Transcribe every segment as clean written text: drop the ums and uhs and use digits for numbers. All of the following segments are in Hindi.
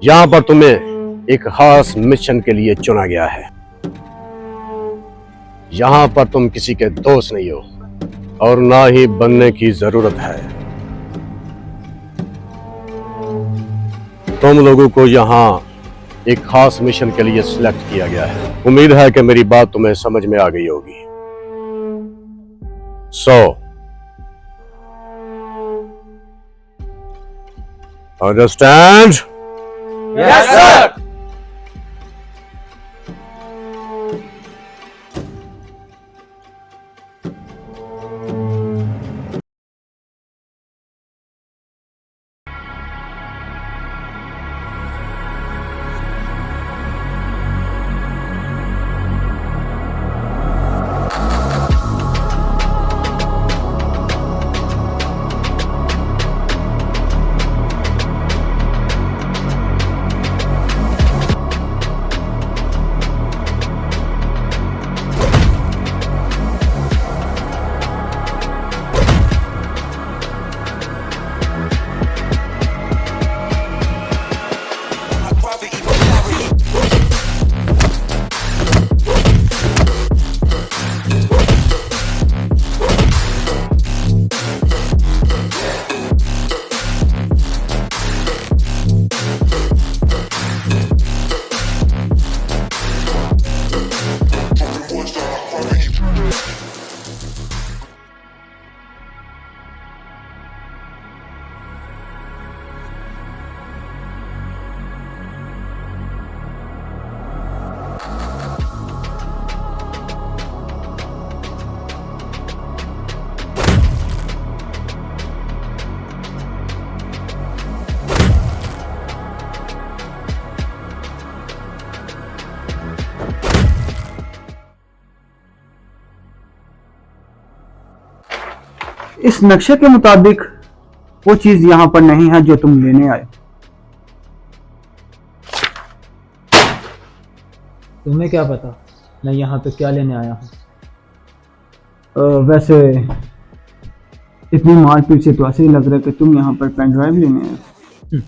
यहाँ पर तुम्हें एक खास मिशन के लिए चुना गया है। यहाँ पर तुम किसी के दोस्त नहीं हो और ना ही बनने की जरूरत है। तुम लोगों को यहाँ एक खास मिशन के लिए सिलेक्ट किया गया है। उम्मीद है कि मेरी बात तुम्हें समझ में आ गई होगी। अंडरस्टैंड? Yes sir. इस नक्शे के मुताबिक वो चीज यहाँ पर नहीं है जो तुम लेने आए। तुम्हें क्या पता मैं यहाँ पे क्या लेने आया हूँ? वैसे इतनी मारपीट से तो ऐसे ही लग रहा है कि तुम यहाँ पर पेन ड्राइव लेने आए।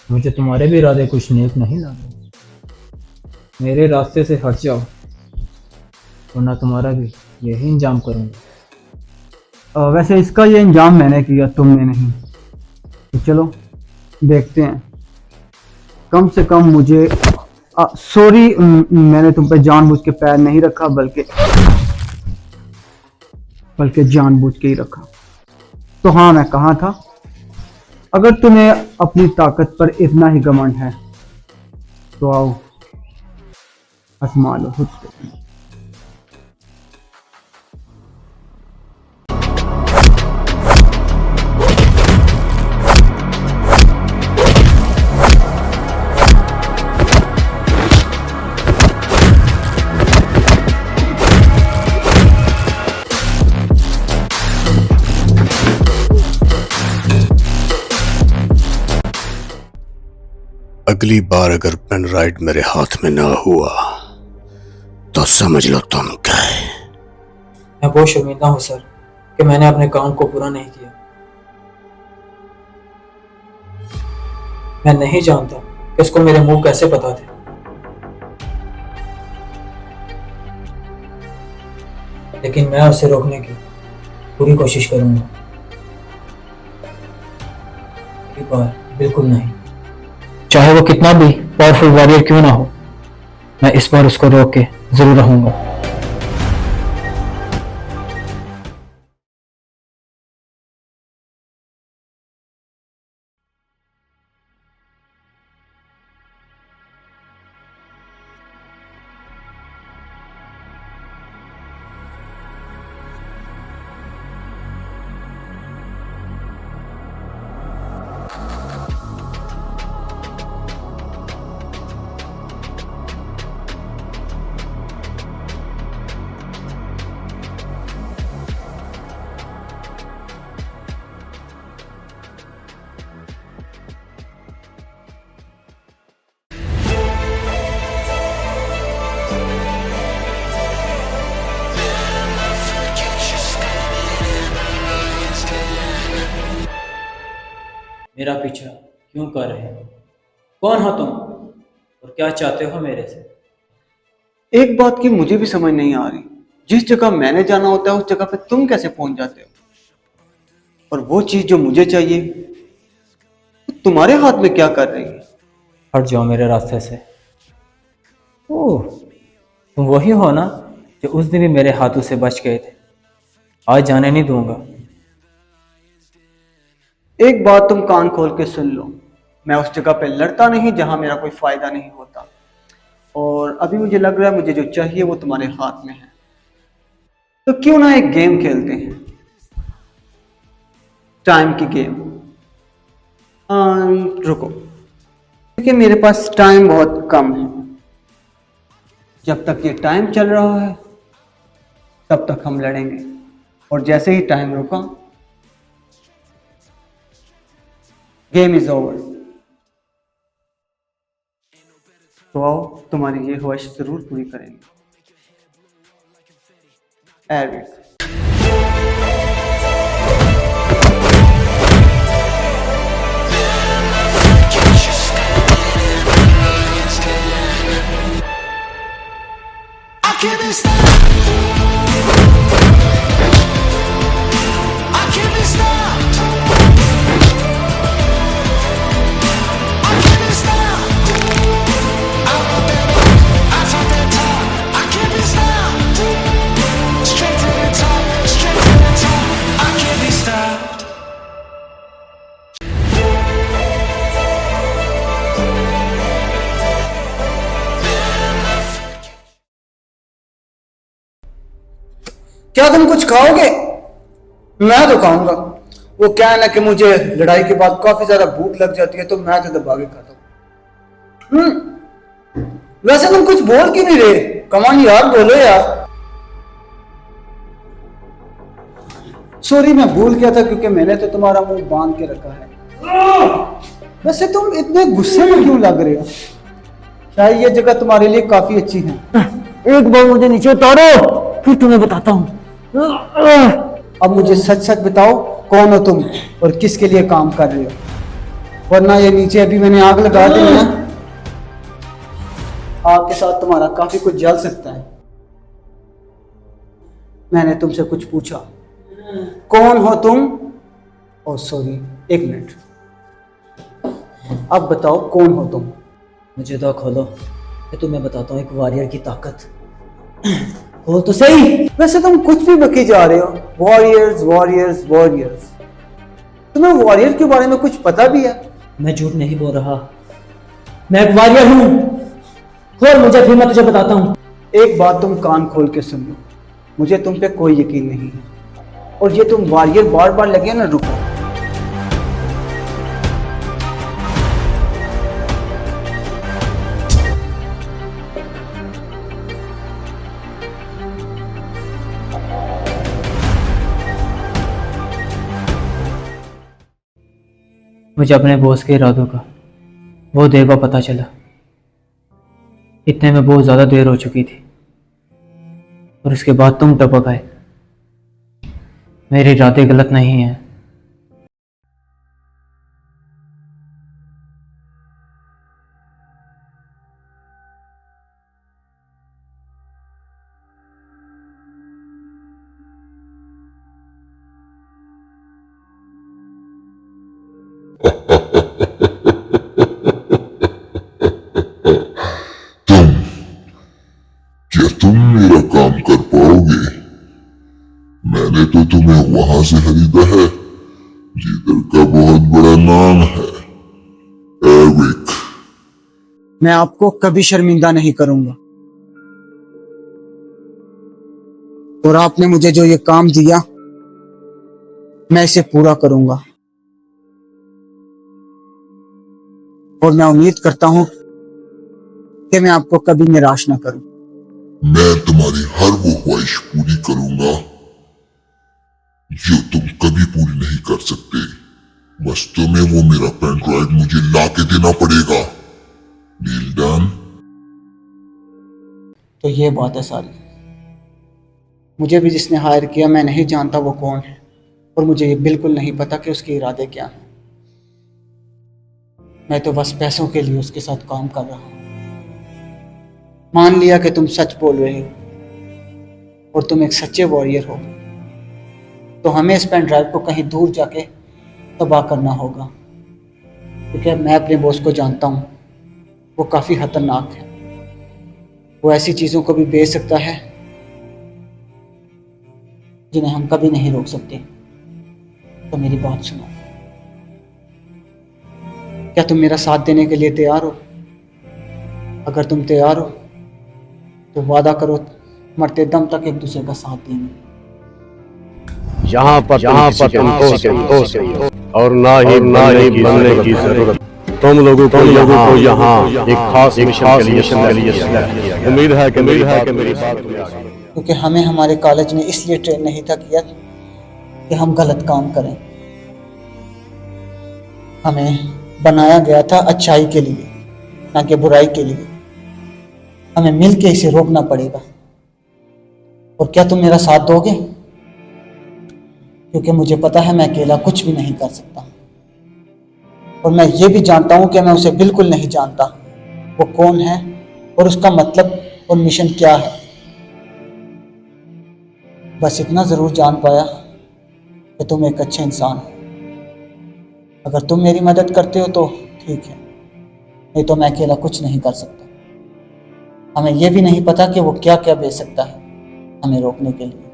मुझे तुम्हारे भी इरादे कुछ नेक नहीं लगे। मेरे रास्ते से हट जाओ वरना तुम्हारा भी यही इंजाम करूँगा। वैसे इसका ये इंजाम मैंने किया, तुमने नहीं। तो चलो देखते हैं। कम से कम मुझे सॉरी, मैंने तुम पे जानबूझ के पैर नहीं रखा, बल्कि जानबूझ के ही रखा। तो हाँ, मैं कहाँ था। अगर तुम्हें अपनी ताकत पर इतना ही घमंड है तो आओ आजमा लो खुद को। अगली बार अगर पेन राइट मेरे हाथ में ना हुआ तो समझ लो तुम गए। मैं बहुत शर्मिंदा हूँ सर कि मैंने अपने काम को पूरा नहीं किया। मैं नहीं जानता कि उसको मेरे मुंह कैसे पता थे। लेकिन मैं उसे रोकने की पूरी कोशिश करूंगा। अगली बार बिल्कुल नहीं, चाहे वो कितना भी पावरफुल वॉरियर क्यों ना हो। मैं इस बार उसको रोक के जरूर रहूंगा। मेरा पीछा क्यों कर रहे हो? कौन हो तुम और क्या चाहते हो मेरे से? एक बात की मुझे भी समझ नहीं आ रही, जिस जगह मैंने जाना होता है उस जगह पे तुम कैसे पहुंच जाते हो? और वो चीज जो मुझे चाहिए तुम्हारे हाथ में क्या कर रही है? हट जाओ मेरे रास्ते से। ओह, तुम वही हो ना जो उस दिन भी मेरे हाथों से बच गए थे। आज जाने नहीं दूंगा। एक बात तुम कान खोल के सुन लो, मैं उस जगह पे लड़ता नहीं जहां मेरा कोई फायदा नहीं होता। और अभी मुझे लग रहा है मुझे जो चाहिए वो तुम्हारे हाथ में है। तो क्यों ना एक गेम खेलते हैं, टाइम की गेम। रुको, क्योंकि मेरे पास टाइम बहुत कम है। जब तक ये टाइम चल रहा है तब तक हम लड़ेंगे, और जैसे ही टाइम रुका, गेम इज ओवर। तो आओ, तुम्हारी ये ख्वाहिश जरूर पूरी करेंगे। Eric. I can't be stopped. I can't be stopped. I can't be stopped. I'm up that rock, I top that top. I can't be stopped. Straight to the top, straight to the top. I can't be stopped. क्या तुम कुछ खाओगे? मैं तो खाऊंगा। वो क्या है ना कि मुझे लड़ाई के बाद काफी ज्यादा भूख लग जाती है, तो मैं तो दबा के खाता हूँ। वैसे तुम कुछ बोल क्यों नहीं रहे? कमान यार, बोलो यार। सॉरी, मैं भूल गया था क्योंकि मैंने तो तुम्हारा मुंह बांध के रखा है। वैसे तुम इतने गुस्से में क्यों लग रहे हो? शायद ये जगह तुम्हारे लिए काफी अच्छी है। एक बार मुझे नीचे उतारो, फिर तुम्हें बताता हूँ। अब मुझे सच सच बताओ, कौन हो तुम और किसके लिए काम कर रहे हो? वरना ये नीचे अभी मैंने आग लगा दी है, आग के साथ तुम्हारा काफी कुछ जल सकता है। मैंने तुमसे कुछ पूछा, कौन हो तुम? ओ सॉरी, एक मिनट। अब बताओ, कौन हो तुम? मुझे तो खोलो, मैं तुम्हें बताता हूँ एक वॉरियर की ताकत। खोल तो सही। वैसे तुम कुछ भी बकी जा रहे हो। वॉरियर्स वॉरियर्स वॉरियर्स, तुम्हें वॉरियर के बारे में कुछ पता भी है? मैं झूठ नहीं बोल रहा, मैं एक वॉरियर हूँ। खोल मुझे, फिर मैं तुझे बताता हूँ। एक बात तुम कान खोल के सुन लो, मुझे तुम पे कोई यकीन नहीं है। और ये तुम वॉरियर बार बार लगे ना, रुको। मुझे अपने बॉस के इरादों का बहुत देर बाद पता चला। इतने में बहुत ज़्यादा देर हो चुकी थी और उसके बाद तुम टपक आए। मेरे इरादे गलत नहीं हैं। क्या तुम मेरा काम कर पाओगे? मैंने तो तुम्हें वहां से खरीदा है जिधर का बहुत बड़ा नाम है, एरिक। मैं आपको कभी शर्मिंदा नहीं करूंगा। और आपने मुझे जो ये काम दिया, मैं इसे पूरा करूंगा। और मैं उम्मीद करता हूं कि मैं आपको कभी निराश ना करूं। मैं तुम्हारी हर वो ख्वाहिश पूरी करूंगा जो तुम कभी पूरी नहीं कर सकते। बस तुम्हें वो मेरा पेन ड्राइव मुझे ला के देना पड़ेगा। Deal done? तो ये बात है सारी। मुझे भी जिसने हायर किया, मैं नहीं जानता वो कौन है, और मुझे ये बिल्कुल नहीं पता कि उसके इरादे क्या हैं। मैं तो बस पैसों के लिए उसके साथ काम कर रहा हूँ। मान लिया कि तुम सच बोल रहे हो और तुम एक सच्चे वॉरियर हो, तो हमें इस पेन ड्राइव को कहीं दूर जाके तबाह करना होगा, क्योंकि मैं अपने बॉस को जानता हूँ, वो काफ़ी खतरनाक है। वो ऐसी चीज़ों को भी बेच सकता है जिन्हें हम कभी नहीं रोक सकते। तो मेरी बात सुनो, क्या तुम मेरा साथ देने के लिए तैयार हो? अगर तुम तैयार हो तो वादा करो मरते दम तक एक दूसरे का साथ देंगे। यहाँ पर तुम दोस्त नहीं हो और ना ही बनने की जरूरत। तुम लोगों को यहाँ एक खास मिशन के लिए select किया गया। उम्मीद है कि मेरी बात तुम्हें क्योंकि हमें हमारे कॉलेज में इसलिए ट्रेन नहीं था किया कि हम गलत काम करें। हमें बनाया गया था अच्छाई के लिए, ना कि बुराई के लिए। हमें मिल के इसे रोकना पड़ेगा। और क्या तुम मेरा साथ दोगे? क्योंकि मुझे पता है मैं अकेला कुछ भी नहीं कर सकता, और मैं ये भी जानता हूँ कि मैं उसे बिल्कुल नहीं जानता, वो कौन है और उसका मतलब और मिशन क्या है। बस इतना ज़रूर जान पाया कि तुम एक अच्छे इंसान हो। अगर तुम मेरी मदद करते हो तो ठीक है, नहीं तो मैं अकेला कुछ नहीं कर सकता। हमें यह भी नहीं पता कि वो क्या क्या बेच सकता है हमें रोकने के लिए।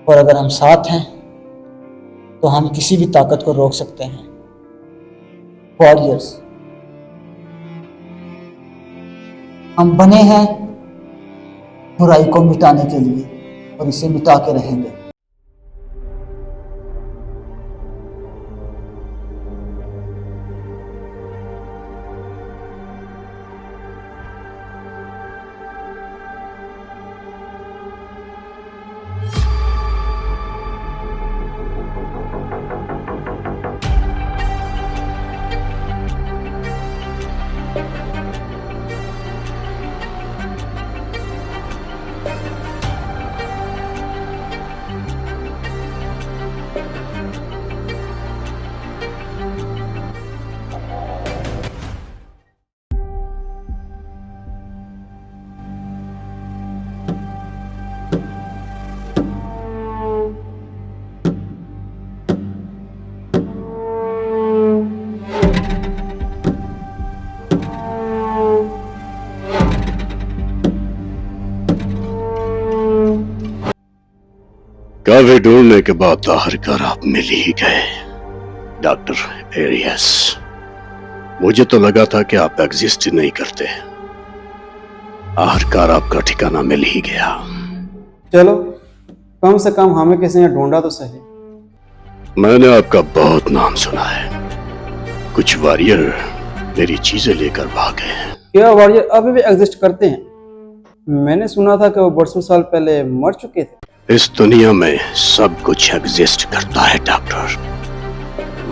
और अगर हम साथ हैं तो हम किसी भी ताकत को रोक सकते हैं। वॉरियर्स, हम बने हैं बुराई को मिटाने के लिए और इसे मिटा के रहेंगे। काफी ढूंढने के बाद आखिरकार आप मिल ही गए डॉक्टर एरियस। मुझे तो लगा था कि आप एग्जिस्ट ही नहीं करते। आखिरकार आपका ठिकाना मिल ही गया। चलो, कम से कम हमें किसी ने ढूंढा तो सही। मैंने आपका बहुत नाम सुना है। कुछ वॉरियर मेरी चीजें लेकर भाग गए हैं। क्या वॉरियर अभी भी एग्जिस्ट करते हैं? मैंने सुना था कि वो बरसों साल पहले मर चुके थे। इस दुनिया में सब कुछ एग्जिस्ट करता है डॉक्टर।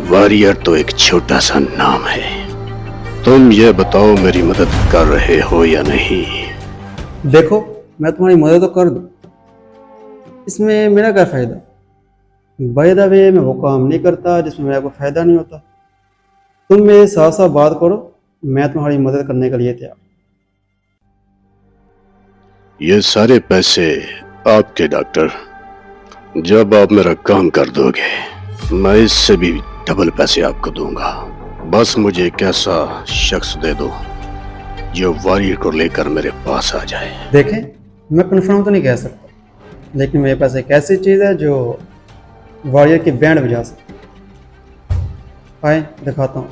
वॉरियर तो एक छोटा सा नाम है। तुम ये बताओ मेरी मदद कर रहे हो या नहीं? देखो, मैं तुम्हारी मदद तो कर दूं, इसमें मेरा क्या फायदा? बाय द वे, मैं वो काम नहीं करता जिसमें मेरा कोई फायदा नहीं होता। तुम मेरे साथ साथ बात करो, मैं तुम्हारी मदद करने के लिए तैयार। ये सारे पैसे आपके डॉक्टर। जब आप मेरा काम कर दोगे मैं इससे भी डबल पैसे आपको दूंगा। बस मुझे एक ऐसा शख्स दे दो जो वॉरियर को लेकर मेरे पास आ जाए। देखें, मैं कन्फर्म तो नहीं कह सकता, लेकिन मेरे पास एक ऐसी चीज़ है जो वॉरियर की बैंड बजा सकती है। आए दिखाता हूँ।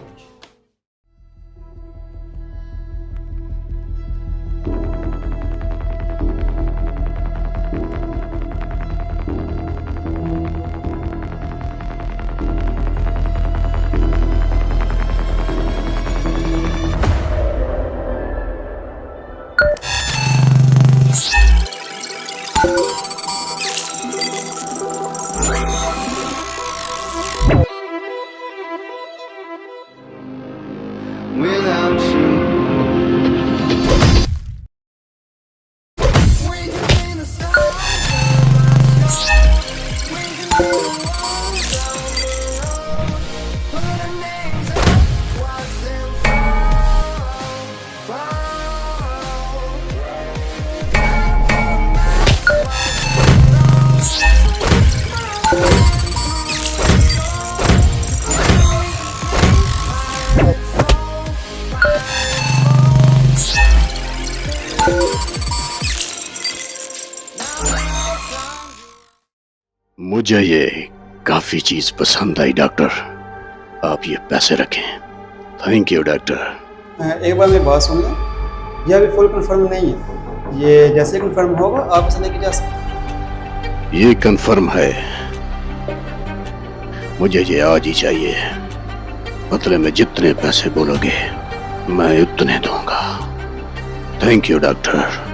मुझे ये काफी चीज पसंद आई डॉक्टर, आप ये पैसे रखें। Thank you doctor. एक बार मेरी बात सुन लें, ये अभी फुल कंफर्म नहीं है, ये जैसे कंफर्म होगा आप इसे लेके जा सकते। ये कंफर्म है, मुझे ये आज ही चाहिए। बदले में जितने पैसे बोलोगे मैं उतने दूंगा। Thank you doctor.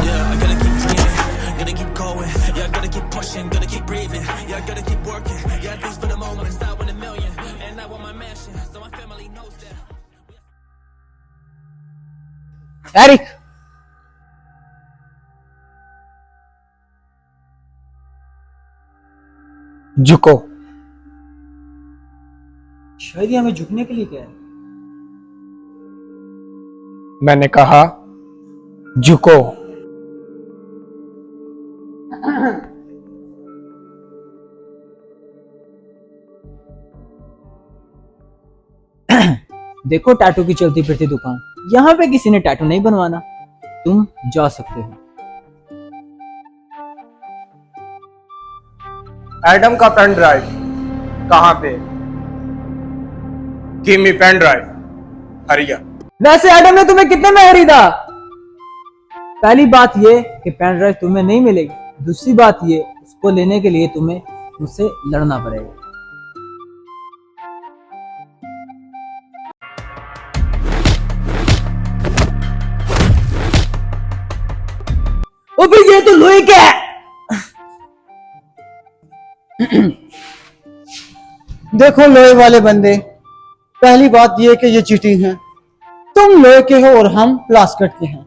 Yeah, I gotta keep dreaming, gotta keep going. Yeah, I gotta keep pushing, gotta keep breathing. Yeah, I gotta keep working. Yeah, at least for the moment, and start with a million. And I want my mansion, so my family knows that. Eric, झुको। शायद ये हमें झुकने के लिए कह रहा है। मैंने कहा झुको। देखो टैटू की चलती फिरती दुकान, यहाँ पे किसी ने टैटू नहीं बनवाना, तुम जा सकते हो। एडम का पेन ड्राइव कहाँ पे? गिव मी पेन ड्राइव, हरिया। वैसे एडम ने तुम्हें कितने में खरीदा? पहली बात ये कि पेन ड्राइव तुम्हें नहीं मिलेगी, दूसरी बात ये उसको लेने के लिए तुम्हें मुझसे लड़ना पड़ेगा। ओ भाई ये तो लोहे का है। देखो लोहे वाले बंदे, पहली बात ये कि ये चीटिंग है। तुम लोहे के हो और हम प्लास्टिक के हैं।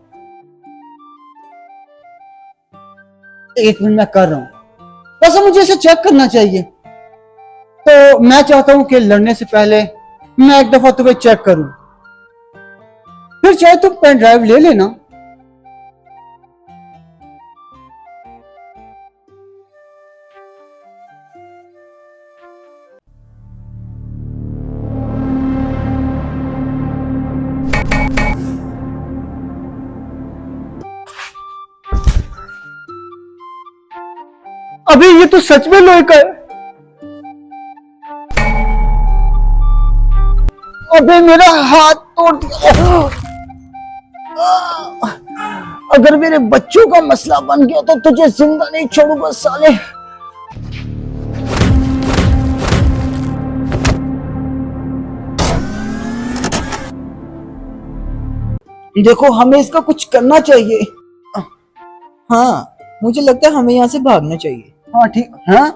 एक मिनट मैं कर रहा हूं, बस मुझे इसे चेक करना चाहिए। तो मैं चाहता हूं कि लड़ने से पहले मैं एक दफा तुम्हें चेक करूं, फिर चाहे तुम पेन ड्राइव ले लेना। अभी ये तो सच में लोहे का है। अबे मेरा हाथ तोड़ दिया। अगर मेरे बच्चों का मसला बन गया तो तुझे जिंदा नहीं छोड़ूंगा साले। देखो हमें इसका कुछ करना चाहिए। हाँ, मुझे लगता है हमें यहाँ से भागना चाहिए। हाँ ठीक। हाँ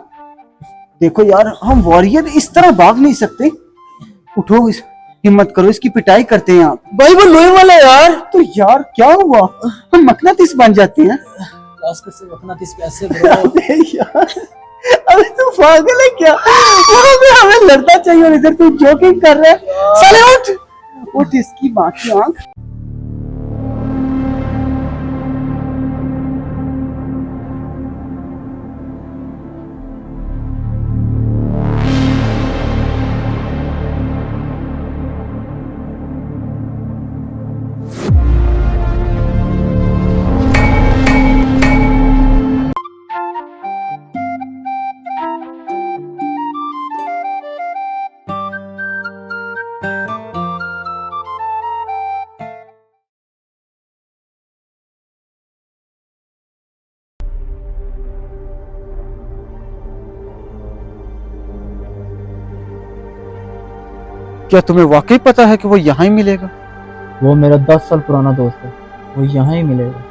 देखो यार, हम वॉरियर इस तरह भाग नहीं सकते। उठो, हिम्मत करो, इसकी पिटाई करते हैं आप। भाई वो लोहे वाला यार। तो यार क्या हुआ, हम मकनातीस बन जाते हैं। से मकनातीस पैसे ब्रो। अबे यार, अबे तू पागल है क्या? वहाँ पे हमें लड़ना चाहिए और इधर तू जोकिंग कर रहा है। साले उठ उठ, इसकी माँ की आंख। क्या तुम्हें वाकई पता है कि वो यहाँ ही मिलेगा? वो मेरा 10 साल पुराना दोस्त है, वो यहाँ ही मिलेगा।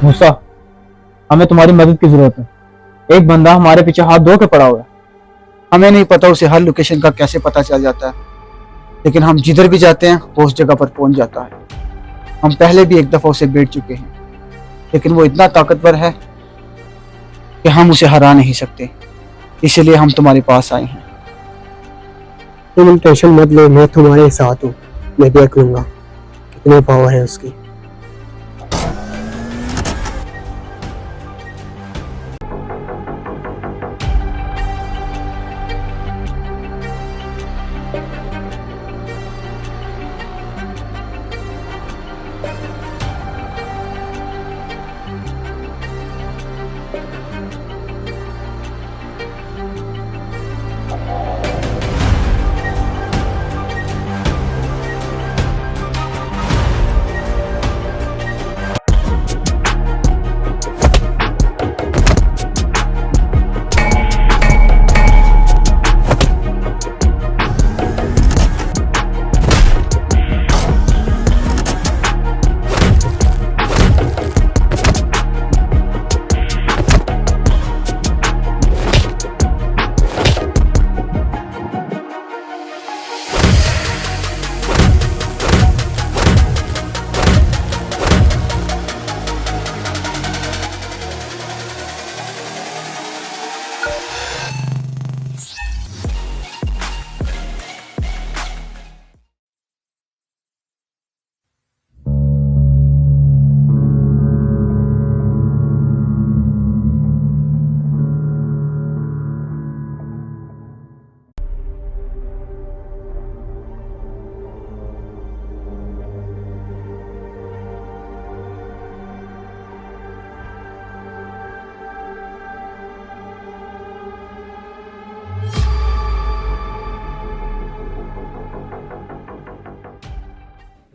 मूसा, हमें तुम्हारी मदद की जरूरत है। एक बंदा हमारे पीछे हाथ धो के पड़ा हुआ है। हमें नहीं पता उसे हर लोकेशन का कैसे पता चल जाता है, लेकिन हम जिधर भी जाते हैं वो उस जगह पर पहुंच जाता है। हम पहले भी एक दफा उसे बैठ चुके हैं, लेकिन वो इतना ताकतवर है कि हम उसे हरा नहीं सकते, इसलिए हम तुम्हारे पास आए हैं। तुम टेंशन मत लो, मैं तुम्हारे साथ हूँ। मैं देख लूंगा कितने पावर है उसकी।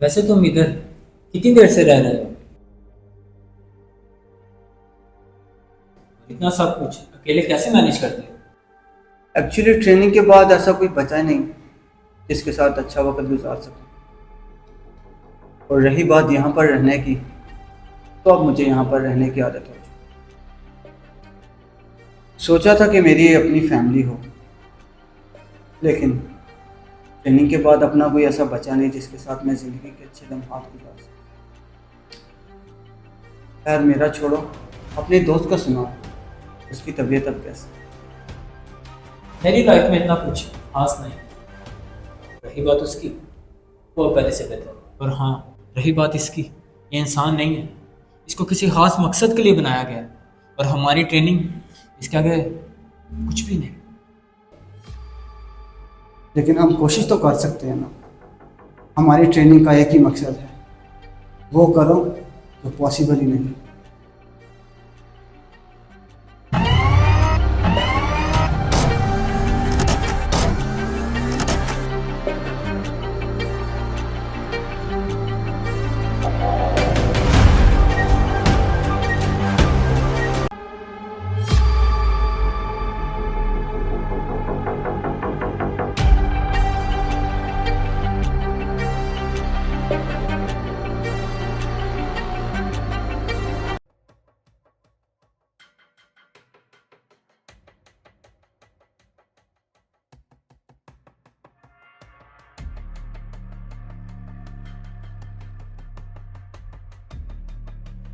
वैसे तुम इधर कितनी देर से रह रहे हो? इतना सब कुछ अकेले कैसे मैनेज करते हो? एक्चुअली ट्रेनिंग के बाद ऐसा कोई बचा नहीं जिसके साथ अच्छा वक्त गुजार सके। और रही बात यहाँ पर रहने की, तो अब मुझे यहाँ पर रहने की आदत हो चुकी। सोचा था कि मेरी अपनी फैमिली हो, लेकिन ट्रेनिंग के बाद अपना कोई ऐसा बचा नहीं जिसके साथ मैं ज़िंदगी के अच्छे लम्हात गुजार सकूं। खैर मेरा छोड़ो, अपने दोस्त का सुनाओ, उसकी तबीयत अब कैसी? मेरी लाइफ में इतना कुछ खास नहीं। रही बात उसकी, वो पहले से बेहतर। और हाँ, रही बात इसकी, ये इंसान नहीं है, इसको किसी खास मकसद के लिए बनाया गया है। और हमारी ट्रेनिंग इसके आगे कुछ भी नहीं। लेकिन हम कोशिश तो कर सकते हैं ना। हमारी ट्रेनिंग का एक ही मकसद है, वो करो जो पॉसिबल ही नहीं।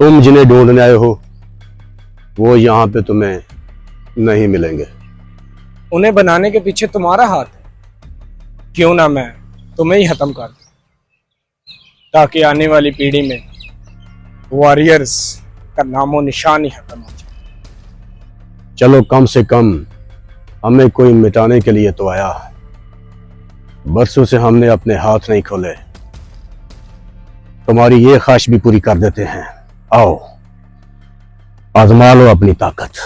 तुम जिन्हें ढूंढने आए हो वो यहाँ पे तुम्हें नहीं मिलेंगे। उन्हें बनाने के पीछे तुम्हारा हाथ है। क्यों ना मैं तुम्हें ही खत्म कर दूं, ताकि आने वाली पीढ़ी में वॉरियर्स का नामो निशान ही खत्म हो जाए। चलो कम से कम हमें कोई मिटाने के लिए तो आया। बरसों से हमने अपने हाथ नहीं खोले, तुम्हारी ये ख्वाहिश भी पूरी कर देते हैं। आओ आजमा लो अपनी ताकत।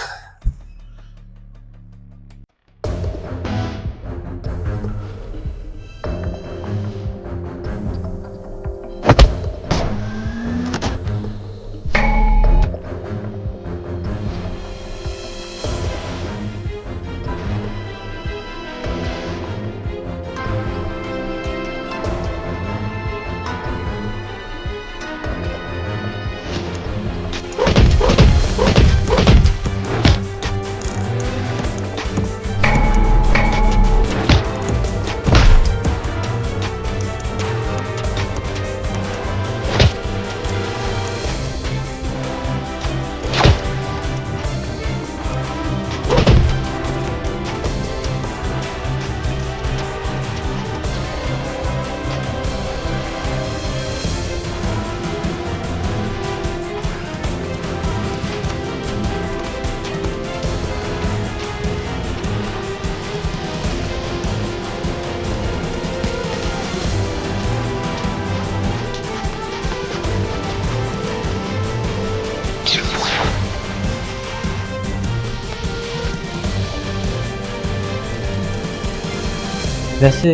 वैसे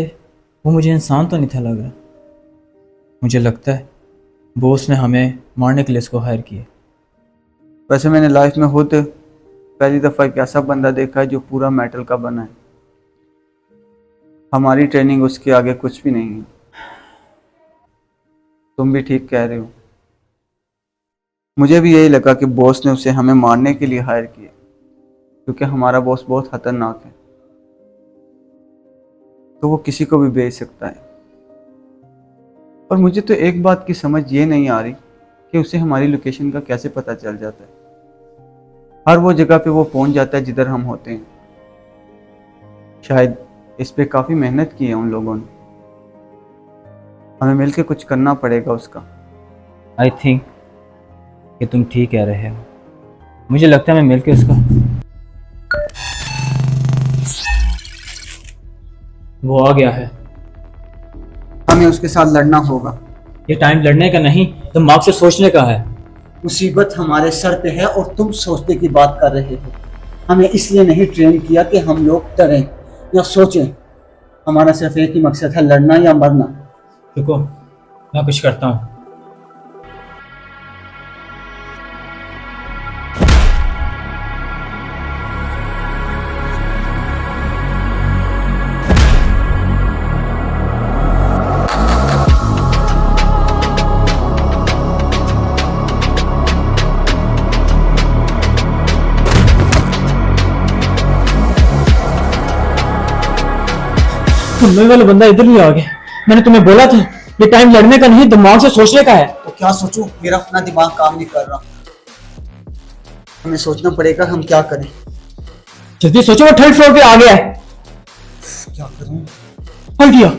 वो मुझे इंसान तो नहीं था लग रहा। मुझे लगता है बॉस ने हमें मारने के लिए इसको हायर किया। वैसे मैंने लाइफ में खुद पहली दफ़ा एक ऐसा बंदा देखा है जो पूरा मेटल का बना है। हमारी ट्रेनिंग उसके आगे कुछ भी नहीं है। तुम भी ठीक कह रहे हो। मुझे भी यही लगा कि बॉस ने उसे हमें मारने के लिए हायर किया, क्योंकि हमारा बॉस बहुत खतरनाक है, तो वो किसी को भी बेच सकता है। और मुझे तो एक बात की समझ ये नहीं आ रही कि उसे हमारी लोकेशन का कैसे पता चल जाता है। हर वो जगह पे वो पहुंच जाता है जिधर हम होते हैं। शायद इस पे काफ़ी मेहनत की है उन लोगों ने। हमें मिलके कुछ करना पड़ेगा उसका। आई थिंक कि तुम ठीक कह रहे हो। मुझे लगता है मैं मिलके उसका। वो आ गया है। हमें उसके साथ लड़ना होगा। ये टाइम लड़ने का नहीं, दिमाग से सोचने का है। मुसीबत हमारे सर पे है और तुम सोचने की बात कर रहे हो। हमें इसलिए नहीं ट्रेन किया कि हम लोग डरें या सोचें। हमारा सिर्फ एक ही मकसद है, लड़ना या मरना। रुको, मैं कुछ करता हूँ। तुमने वाला बंदा इधर ही आ गया। मैंने तुम्हें बोला था ये टाइम लड़ने का नहीं, दिमाग से सोचने का है। तो क्या सोचूं? मेरा अपना दिमाग काम नहीं कर रहा। हमें सोचना पड़ेगा हम क्या करें। जल्दी सोचो, वो 3rd फ्लोर पे आ गया है। क्या करूं? आइडिया।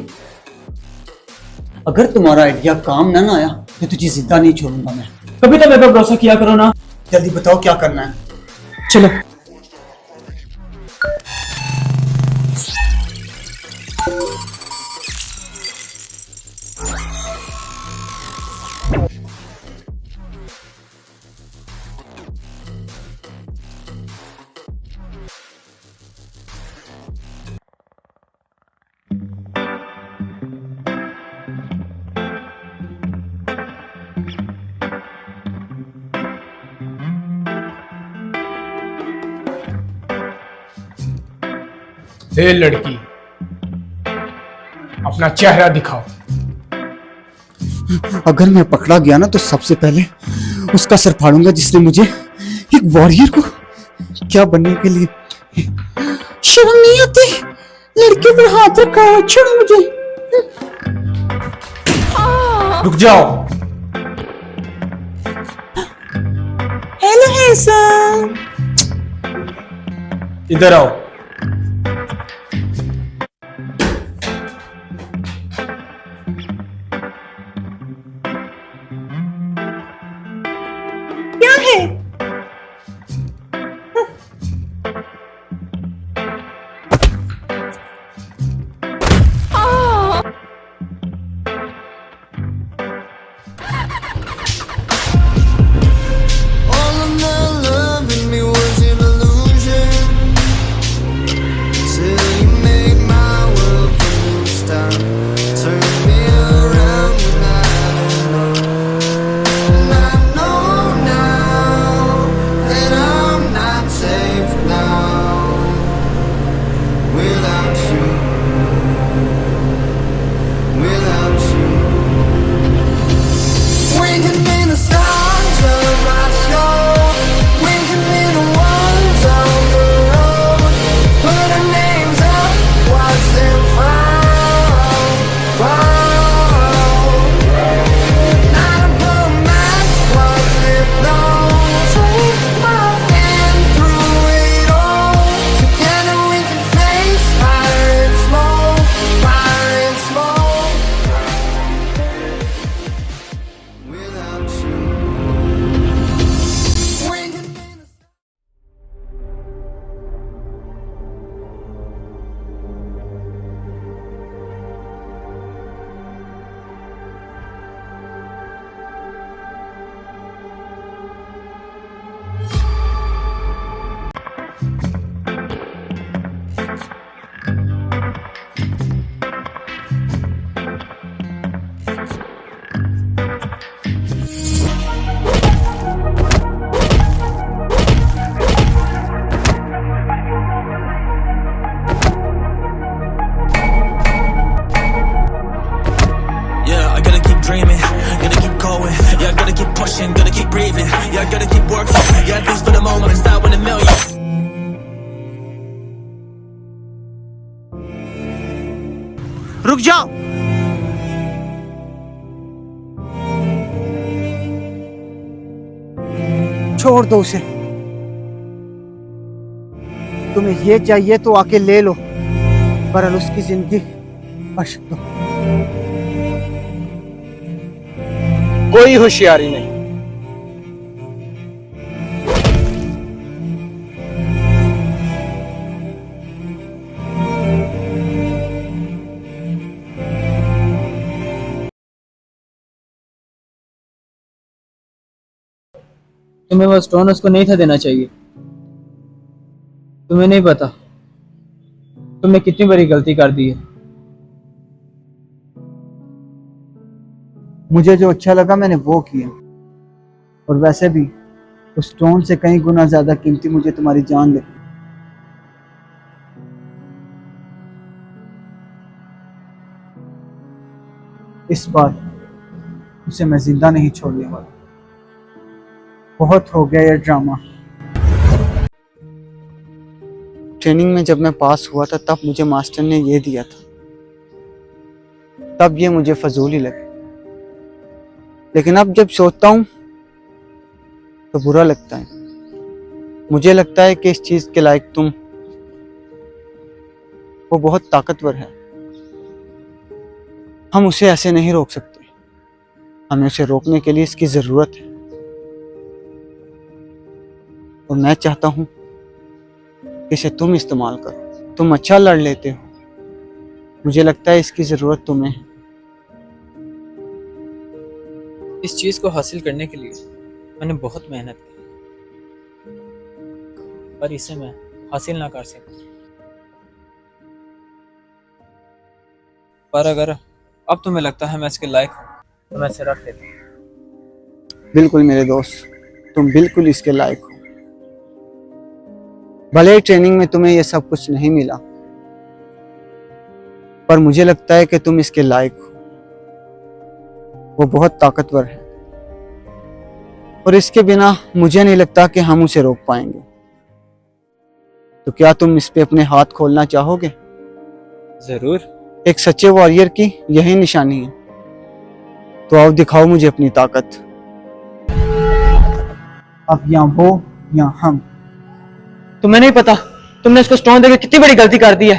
अगर तुम्हारा आइडिया काम ना आया तो तुझे जिंदा नहीं छोड़ूंगा मैं। कभी तो मेरे पर भरोसा किया करो ना। जल्दी बताओ क्या करना है। चलो। हे लड़की, अपना चेहरा दिखाओ। अगर मैं पकड़ा गया ना तो सबसे पहले उसका सर फाड़ूंगा जिसने मुझे एक वॉरियर को क्या बनने के लिए। शर्म नहीं आती? लड़के पर हाथ रखा है, छोड़ो मुझे। रुक जाओ। Hello handsome. इधर आओ। क्या है? All of that love in me was an illusion. pushing, gonna keep breathing. Yeah, gotta keep working. Yeah, things for the moment, start with a million. रुक जाओ। छोड़ दो उसे। तुम्हें ये चाहिए तो आके ले लो, पर उसकी जिंदगी बख्श दो। कोई होशियारी नहीं। तुम्हें वो स्टोन उसको नहीं था देना चाहिए। तुम्हें नहीं पता तुमने कितनी बड़ी गलती कर दी है। मुझे जो अच्छा लगा मैंने वो किया, और वैसे भी उस स्टोन से कई गुना ज्यादा कीमती मुझे तुम्हारी जान लगी। इस बार उसे मैं जिंदा नहीं छोड़ने वाला। बहुत हो गया ये ड्रामा। ट्रेनिंग में जब मैं पास हुआ था तब मुझे मास्टर ने ये दिया था, तब ये मुझे फजूल ही लगे, लेकिन अब जब सोचता हूँ तो बुरा लगता है। मुझे लगता है कि इस चीज के लायक तुम, वो बहुत ताकतवर है, हम उसे ऐसे नहीं रोक सकते। हमें उसे रोकने के लिए इसकी जरूरत है, और मैं चाहता हूं कि इसे तुम इस्तेमाल करो। तुम अच्छा लड़ लेते हो, मुझे लगता है इसकी जरूरत तुम्हें है। इस चीज को हासिल करने के लिए मैंने बहुत मेहनत की, पर इसे मैं हासिल ना कर सका। पर अगर अब तुम्हें लगता है मैं इसके लायक हूँ तो मैं इसे रख लेता हूँ। बिल्कुल मेरे दोस्त, तुम बिल्कुल इसके लायक हो। भले ही ट्रेनिंग में तुम्हें यह सब कुछ नहीं मिला, पर मुझे लगता है कि तुम इसके लायक हो। वो बहुत ताकतवर है, और इसके बिना मुझे नहीं लगता कि हम उसे रोक पाएंगे। तो क्या तुम इस पे अपने हाथ खोलना चाहोगे? जरूर। एक सच्चे वॉरियर की यही निशानी है। तो आओ दिखाओ मुझे अपनी ताकत। अब या वो या हम। तुम्हें नहीं पता तुमने इसको स्टोन देकर कितनी बड़ी गलती कर दी है।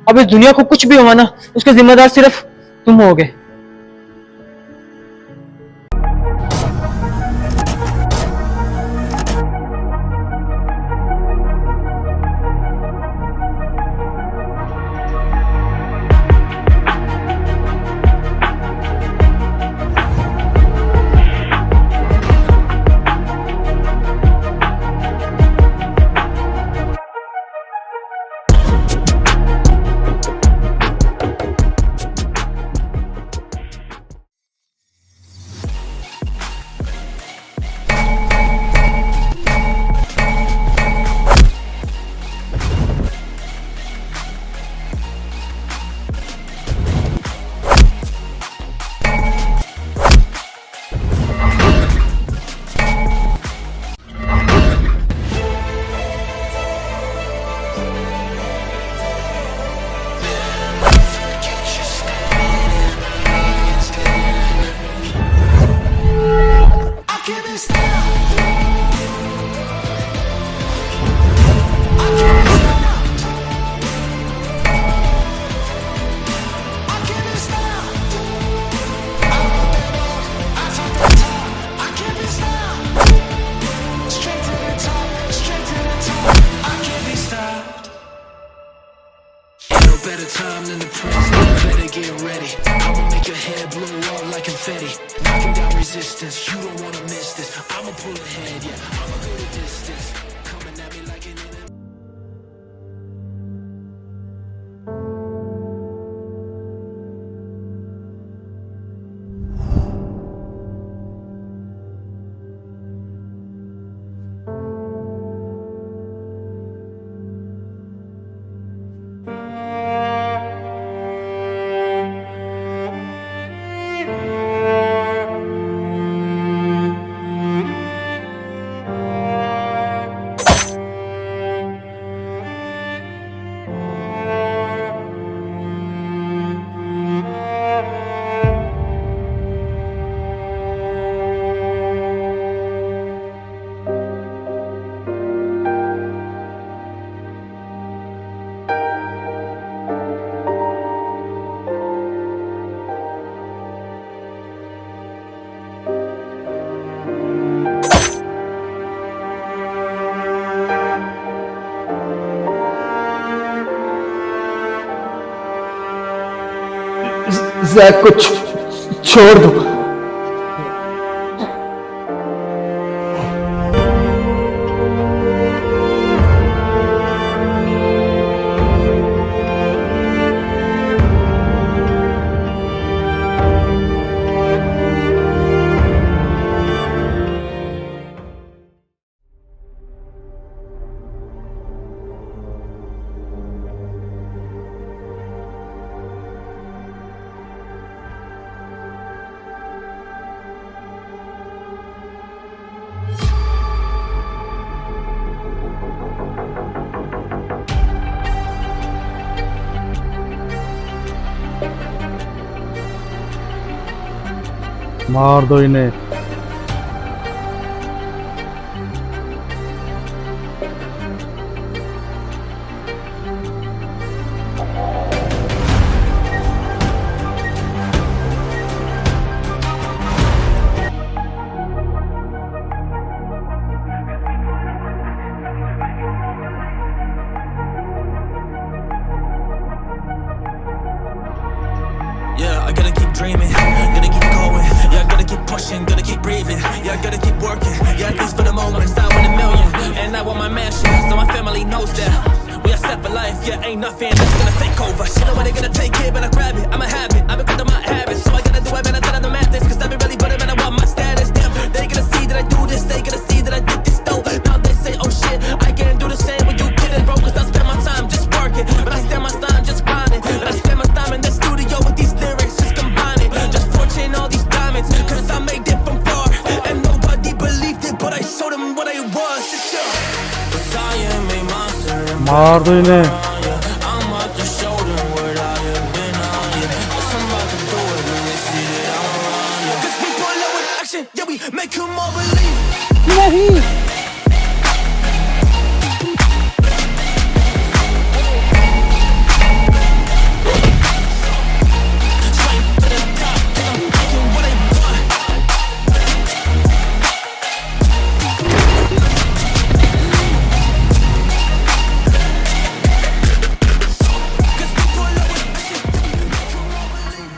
अब इस दुनिया को कुछ भी हुआ ना, उसके जिम्मेदार सिर्फ तुम होगे। I can't be stopped. I can't be stopped. I can't be stopped. I'm on that rock, I top that top. I can't be stopped. Straight to the top, straight to the top. I can't be stopped. Ain't no better time than the present. Better get ready. I'ma make your head blow up like confetti. Knocking down resistance. You don't wanna miss this. I'ma pull ahead, yeah. I'ma go the distance. Coming at me like an enemy. Jack को छोड़ दो। मार दो इन्हें। Yeah, I gotta keep dreaming, gotta keep going. Yeah, I gotta keep pushing, gotta keep breathing. Yeah, I gotta keep working. Yeah, at least for the moment, it's not 1 in a million. And I want my mansion, so my family knows that we are set for life. Yeah, ain't nothing that's gonna take over. Shit, know when they gonna take it, but I grab it. I'ma have it. I've been caught in my habits, so I gotta do it better than the madness. Cause I've been really putting man, I want my status. Damn, they gonna see that I do this, they gonna see that I did this though. Now they say, oh shit, I can't do the same when you kidding, bro. Cause I spend my time just working, but I spend my time just grinding. But I spend my time in the studio with these lyrics, just combining, just fortune all these diamonds. Cause I made it from far, and nobody believed it, but I showed them what I was. It's sure. Cause I am a monster. मार दो इन्हें। I'm about to show them what I have been on. Yeah, yes, I'm about to do it when they see that I'm around. Yeah. Cause we pull up with action, yeah, we make them all believe. Straight to the top, 'cause I'm taking what I want. Cause we pull up with action, yeah, we make them all believe.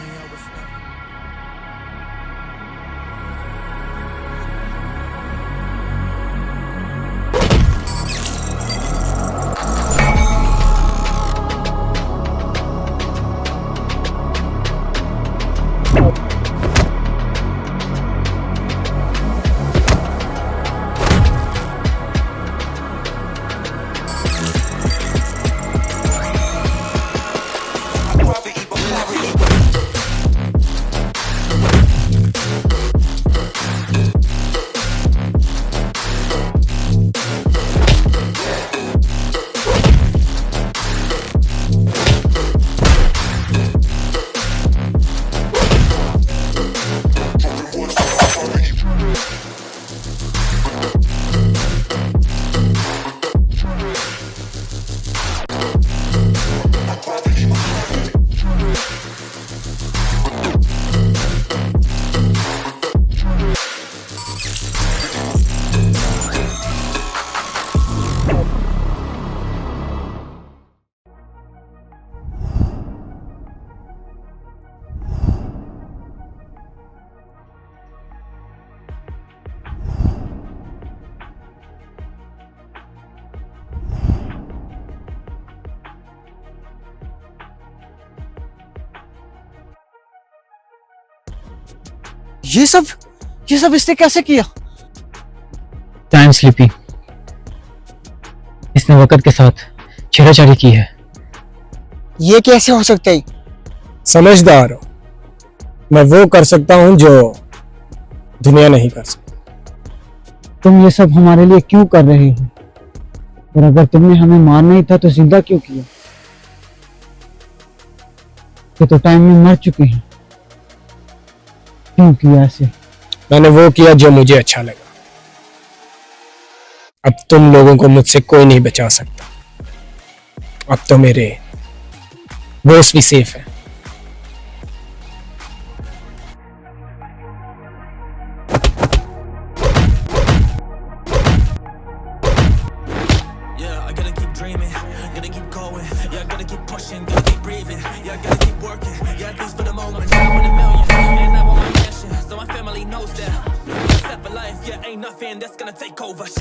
ये सब इसने कैसे किया? टाइम स्लीपी, इसने वक्त के साथ छेड़छाड़ी की है। ये कैसे हो सकता है? समझदार हो, मैं वो कर सकता हूं जो दुनिया नहीं कर सकती। तुम ये सब हमारे लिए क्यों कर रहे हो? और अगर तुमने हमें मारना ही था तो जिंदा क्यों किया? ये तो टाइम में मर चुके हैं। क्यों किया ऐसे? मैंने वो किया जो मुझे अच्छा लगा। अब तुम लोगों को मुझसे कोई नहीं बचा सकता। अब तो मेरे बॉस भी सेफ है। Yeah, I gotta keep dreaming, gotta keep going. Yeah, I gotta keep pushing, gotta keep breathing. Yeah, I gotta keep working. Yeah, at least for the moment. ain't nothing that's gonna take over. Cause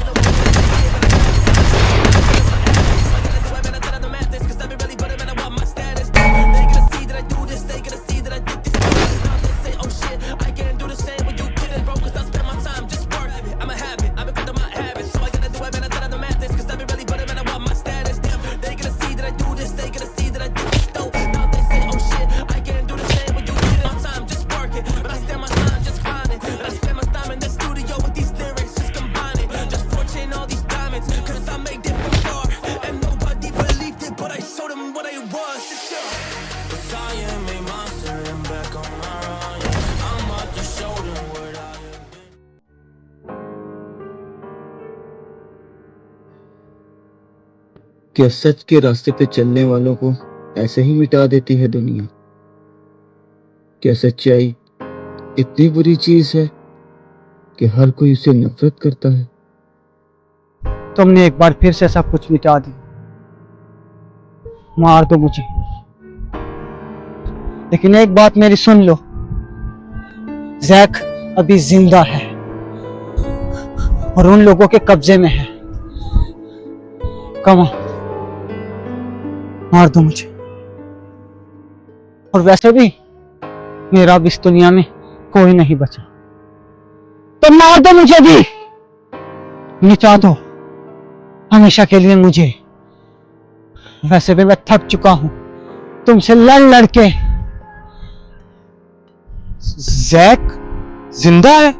I be really better than I want my status. They gonna see that I do this, they gonna see that I did this. Now they say, oh shit, I can't do the same when you kidding, bro. Cause I spend my time just working. I'm a habit, I'm a good of my habits. So I gotta do it better than I math this. Cause I be really better than I want my status. Damn, they gonna see that I do this, they gonna see that I did this. Though, now they say, oh shit, I can't do the same when you kidding. My time just working, but I spend my time just grinding. And I spend my time in the studio with these lyrics, just combining. Just fortune all these diamonds, cause I made it before. And nobody believed it, but I showed them what I was. It's sure. Cause I am a monster and back on my run. I'm about to show them what I have been. क्या सच के रास्ते पे चलने वालों को ऐसे ही मिटा देती है दुनिया? क्या सच्चाई इतनी बुरी चीज है कि हर कोई उसे नफरत करता है? तुमने एक बार फिर से सब कुछ मिटा दी। मार दो मुझे, लेकिन एक बात मेरी सुन लो, जैक अभी जिंदा है और उन लोगों के कब्जे में है। कम ऑन, मार दो मुझे। और वैसे भी मेरा अब इस दुनिया में कोई नहीं बचा, तो मार दो मुझे भी, मिटा दो हमेशा के लिए मुझे। वैसे भी मैं थक चुका हूं तुमसे लड़ लड़ के। जैक जिंदा है?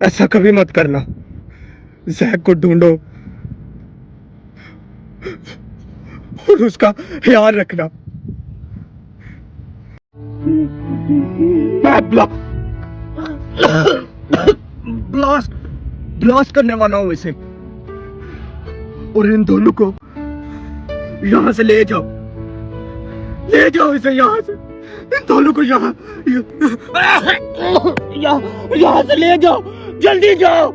ऐसा कभी मत करना। जैक को ढूंढो और उसका ख्याल रखना। मैं ब्लास्ट करने वाला हूं इसे, और इन दोनों को यहां से ले जाओ इसे यहां से। इन दोनों को यहां से ले जाओ, जल्दी जाओ।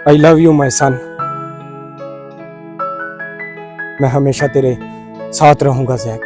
आई लव यू माई सन। मैं हमेशा तेरे साथ रहूंगा जैक।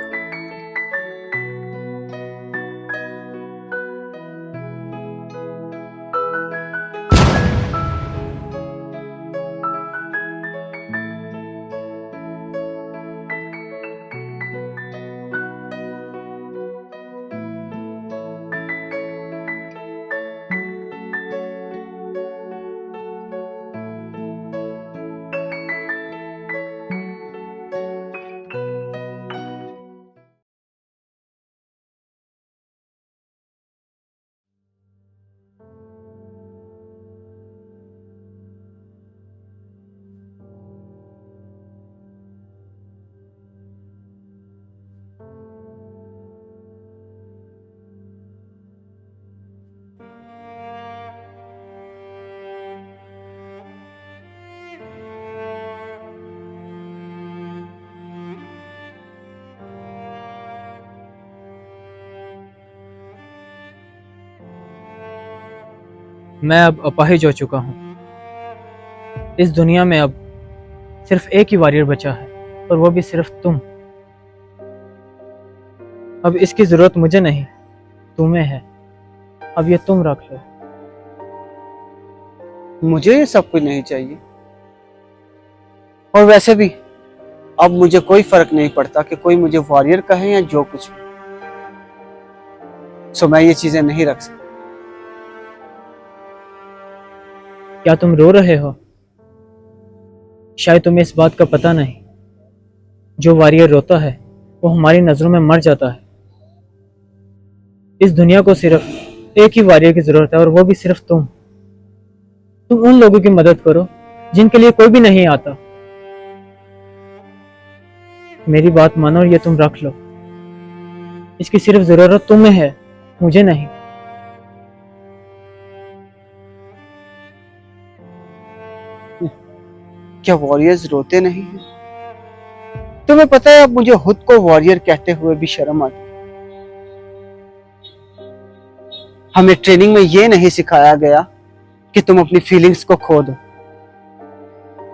मैं अब अपाहिज हो चुका हूँ। इस दुनिया में अब सिर्फ एक ही वॉरियर बचा है, और वो भी सिर्फ तुम। अब इसकी जरूरत मुझे नहीं, तुम्हें है। अब ये तुम रख लो। मुझे ये सब कुछ नहीं चाहिए। और वैसे भी अब मुझे कोई फर्क नहीं पड़ता कि कोई मुझे वॉरियर कहे या जो कुछ भी। सो मैं ये चीजें नहीं रख सकता। क्या तुम रो रहे हो? शायद तुम्हें इस बात का पता नहीं, जो वॉरियर रोता है वो हमारी नजरों में मर जाता है। इस दुनिया को सिर्फ एक ही वॉरियर की जरूरत है, और वो भी सिर्फ तुम। तुम उन लोगों की मदद करो जिनके लिए कोई भी नहीं आता। मेरी बात मानो और ये तुम रख लो। इसकी सिर्फ जरूरत तुम्हें है, मुझे नहीं। क्या वॉरियर्स रोते नहीं हैं? तुम्हें पता है, अब मुझे खुद को वॉरियर कहते हुए भी शर्म आती है। हमें ट्रेनिंग में ये नहीं सिखाया गया कि तुम अपनी फीलिंग्स को खो दो।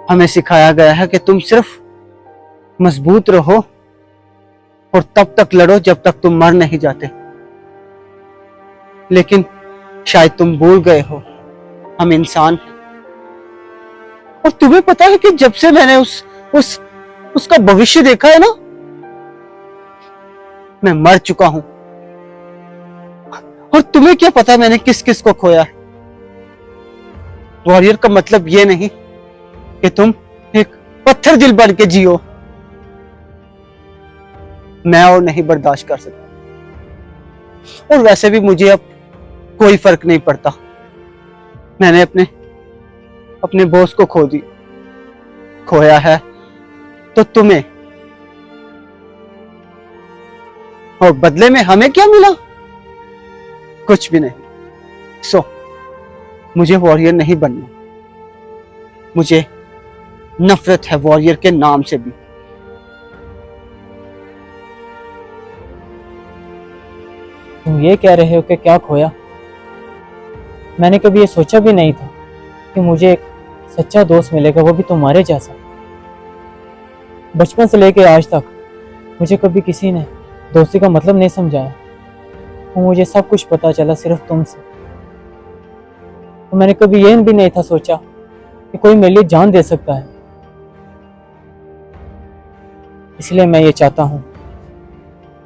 हमें सिखाया गया है कि तुम सिर्फ मजबूत रहो और तब तक लड़ो जब तक तुम मर नहीं जाते। लेकिन शायद तुम भूल गए हो, हम इंसान हैं। और तुम्हें पता है कि जब से मैंने उसका भविष्य देखा है ना, मैं मर चुका हूं। और तुम्हें क्या पता मैंने किस किस को खोया है। वॉरियर का मतलब यह नहीं कि तुम एक पत्थर दिल बन के जियो। मैं और नहीं बर्दाश्त कर सकता। और वैसे भी मुझे अब कोई फर्क नहीं पड़ता। मैंने अपने बॉस को खोया है, तो तुम्हें। और बदले में हमें क्या मिला? कुछ भी नहीं। सो मुझे वॉरियर नहीं बनना। मुझे नफरत है वॉरियर के नाम से भी। तुम ये कह रहे हो कि क्या खोया? मैंने कभी ये सोचा भी नहीं था कि मुझे एक सच्चा दोस्त मिलेगा, वो भी तुम्हारे जैसा। बचपन से लेकर आज तक मुझे कभी किसी ने दोस्ती का मतलब नहीं समझाया, और मुझे सब कुछ पता चला सिर्फ तुमसे। तो मैंने कभी ये भी नहीं था सोचा कि कोई मेरे लिए जान दे सकता है। इसलिए मैं ये चाहता हूं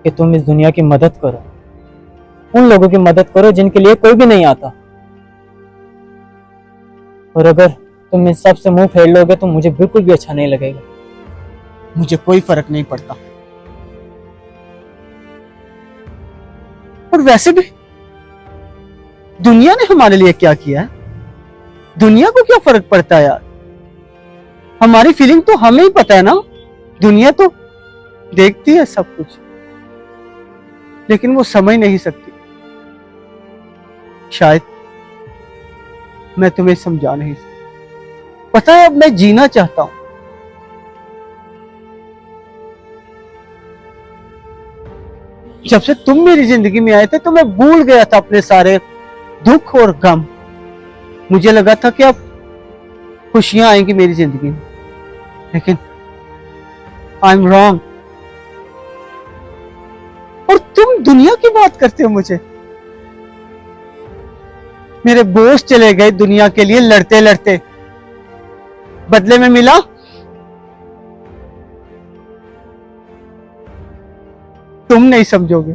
कि तुम इस दुनिया की मदद करो, उन लोगों की मदद करो जिनके लिए कोई भी नहीं आता। और अगर तुम इन सब से मुंह फेर लोगे तो मुझे बिल्कुल भी अच्छा नहीं लगेगा। मुझे कोई फर्क नहीं पड़ता। और वैसे भी दुनिया ने हमारे लिए क्या किया है? दुनिया को क्या फर्क पड़ता है यार? हमारी फीलिंग तो हमें ही पता है ना। दुनिया तो देखती है सब कुछ, लेकिन वो समझ नहीं सकती। शायद मैं तुम्हें समझा नहीं सकता। पता है, अब मैं जीना चाहता हूं। जब से तुम मेरी जिंदगी में आए थे तो मैं भूल गया था अपने सारे दुख और गम। मुझे लगा था कि अब खुशियां आएंगी मेरी जिंदगी में, लेकिन आई एम रॉन्ग। और तुम दुनिया की बात करते हो मुझे। मेरे बॉस चले गए दुनिया के लिए लड़ते लड़ते, बदले में मिला तुम नहीं समझोगे।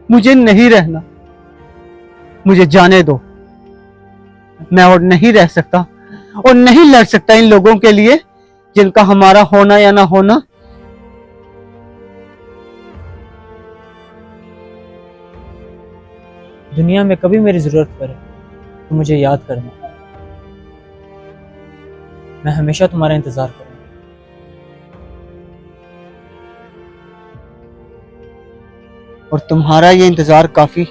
मुझे नहीं रहना, मुझे जाने दो। मैं और नहीं रह सकता और नहीं लड़ सकता इन लोगों के लिए जिनका हमारा होना या ना होना दुनिया में कभी मेरी जरूरत पड़े तो मुझे याद करना। मैं हमेशा तुम्हारा इंतजार करूंगा। और तुम्हारा ये इंतजार काफी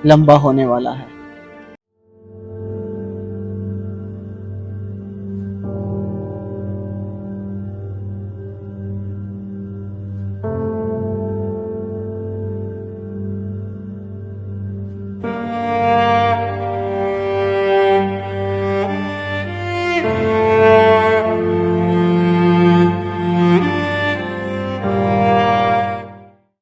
लंबा होने वाला है।